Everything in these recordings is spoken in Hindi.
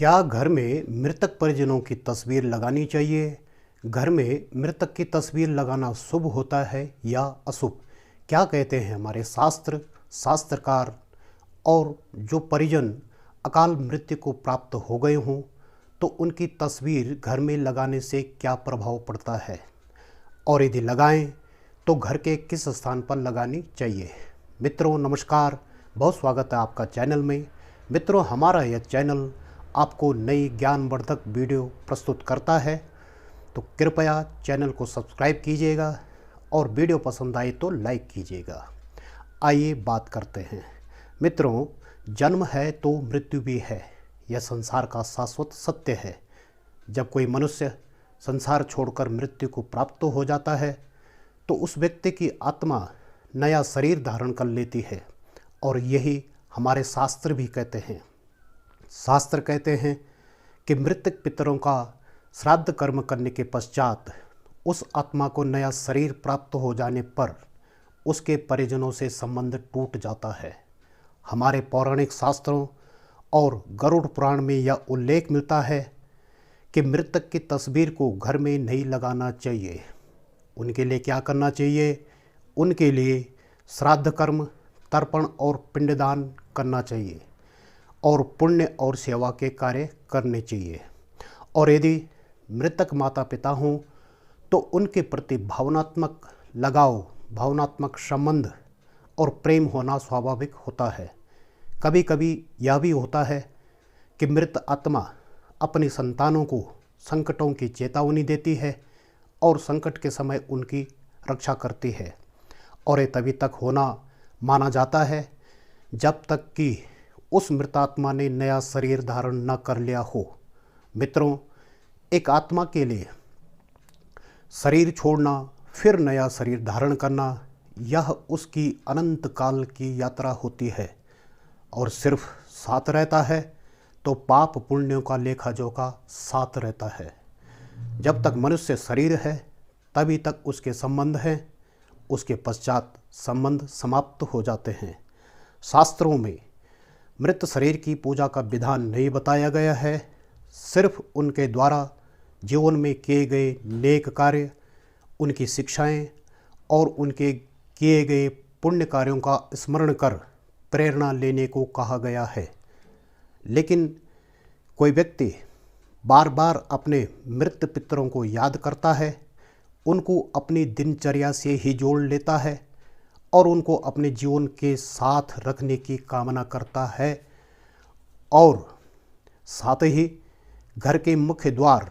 क्या घर में मृतक परिजनों की तस्वीर लगानी चाहिए? घर में मृतक की तस्वीर लगाना शुभ होता है या अशुभ? क्या कहते हैं हमारे शास्त्रकार? और जो परिजन अकाल मृत्यु को प्राप्त हो गए हों तो उनकी तस्वीर घर में लगाने से क्या प्रभाव पड़ता है, और यदि लगाएं तो घर के किस स्थान पर लगानी चाहिए? मित्रों नमस्कार, बहुत स्वागत है आपका चैनल में। मित्रों, हमारा यह चैनल आपको नई ज्ञानवर्धक वीडियो प्रस्तुत करता है, तो कृपया चैनल को सब्सक्राइब कीजिएगा और वीडियो पसंद आए तो लाइक कीजिएगा। आइए बात करते हैं। मित्रों, जन्म है तो मृत्यु भी है, यह संसार का शाश्वत सत्य है। जब कोई मनुष्य संसार छोड़कर मृत्यु को प्राप्त हो जाता है तो उस व्यक्ति की आत्मा नया शरीर धारण कर लेती है, और यही हमारे शास्त्र भी कहते हैं। शास्त्र कहते हैं कि मृतक पितरों का श्राद्ध कर्म करने के पश्चात उस आत्मा को नया शरीर प्राप्त हो जाने पर उसके परिजनों से संबंध टूट जाता है। हमारे पौराणिक शास्त्रों और गरुड़ पुराण में यह उल्लेख मिलता है कि मृतक की तस्वीर को घर में नहीं लगाना चाहिए। उनके लिए क्या करना चाहिए? उनके लिए श्राद्ध कर्म, तर्पण और पिंडदान करना चाहिए और पुण्य और सेवा के कार्य करने चाहिए। और यदि मृतक माता पिता हों तो उनके प्रति भावनात्मक लगाव, भावनात्मक संबंध और प्रेम होना स्वाभाविक होता है। कभी कभी यह भी होता है कि मृत आत्मा अपनी संतानों को संकटों की चेतावनी देती है और संकट के समय उनकी रक्षा करती है, और ये तभी तक होना माना जाता है जब तक कि उस मृतात्मा ने नया शरीर धारण न कर लिया हो। मित्रों, एक आत्मा के लिए शरीर छोड़ना फिर नया शरीर धारण करना, यह उसकी अनंत काल की यात्रा होती है, और सिर्फ साथ रहता है तो पाप पुण्यों का लेखा जोखा साथ रहता है। जब तक मनुष्य शरीर है तभी तक उसके संबंध हैं, उसके पश्चात संबंध समाप्त हो जाते हैं। शास्त्रों में मृत शरीर की पूजा का विधान नहीं बताया गया है, सिर्फ उनके द्वारा जीवन में किए गए नेक कार्य, उनकी शिक्षाएं और उनके किए गए पुण्य कार्यों का स्मरण कर प्रेरणा लेने को कहा गया है। लेकिन कोई व्यक्ति बार बार अपने मृत पितरों को याद करता है, उनको अपनी दिनचर्या से ही जोड़ लेता है और उनको अपने जीवन के साथ रखने की कामना करता है, और साथ ही घर के मुख्य द्वार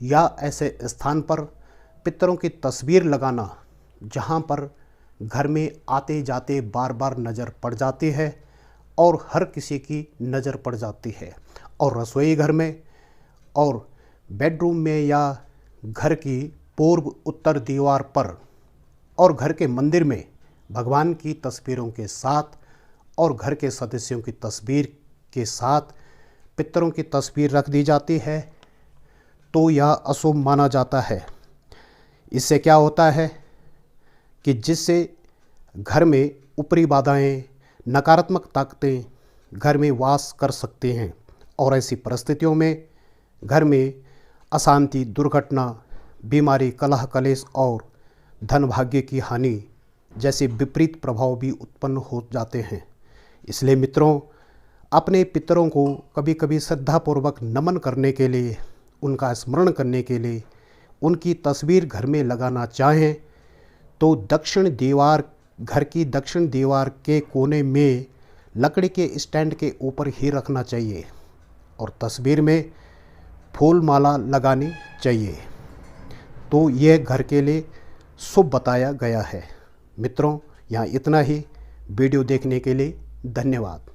या ऐसे स्थान पर पितरों की तस्वीर लगाना जहां पर घर में आते जाते बार बार नज़र पड़ जाती है और हर किसी की नज़र पड़ जाती है, और रसोई घर में और बेडरूम में या घर की पूर्व उत्तर दीवार पर और घर के मंदिर में भगवान की तस्वीरों के साथ और घर के सदस्यों की तस्वीर के साथ पितरों की तस्वीर रख दी जाती है तो यह अशुभ माना जाता है। इससे क्या होता है कि जिससे घर में ऊपरी बाधाएं, नकारात्मक ताकतें घर में वास कर सकते हैं, और ऐसी परिस्थितियों में घर में अशांति, दुर्घटना, बीमारी, कलह कलेश और धन भाग्य की हानि जैसे विपरीत प्रभाव भी उत्पन्न हो जाते हैं। इसलिए मित्रों, अपने पितरों को कभी कभी श्रद्धापूर्वक नमन करने के लिए, उनका स्मरण करने के लिए उनकी तस्वीर घर में लगाना चाहें तो दक्षिण दीवार, घर की दक्षिण दीवार के कोने में लकड़ी के स्टैंड के ऊपर ही रखना चाहिए, और तस्वीर में फूल माला लगानी चाहिए। तो यह घर के लिए शुभ बताया गया है। मित्रों, यहाँ इतना ही। वीडियो देखने के लिए धन्यवाद।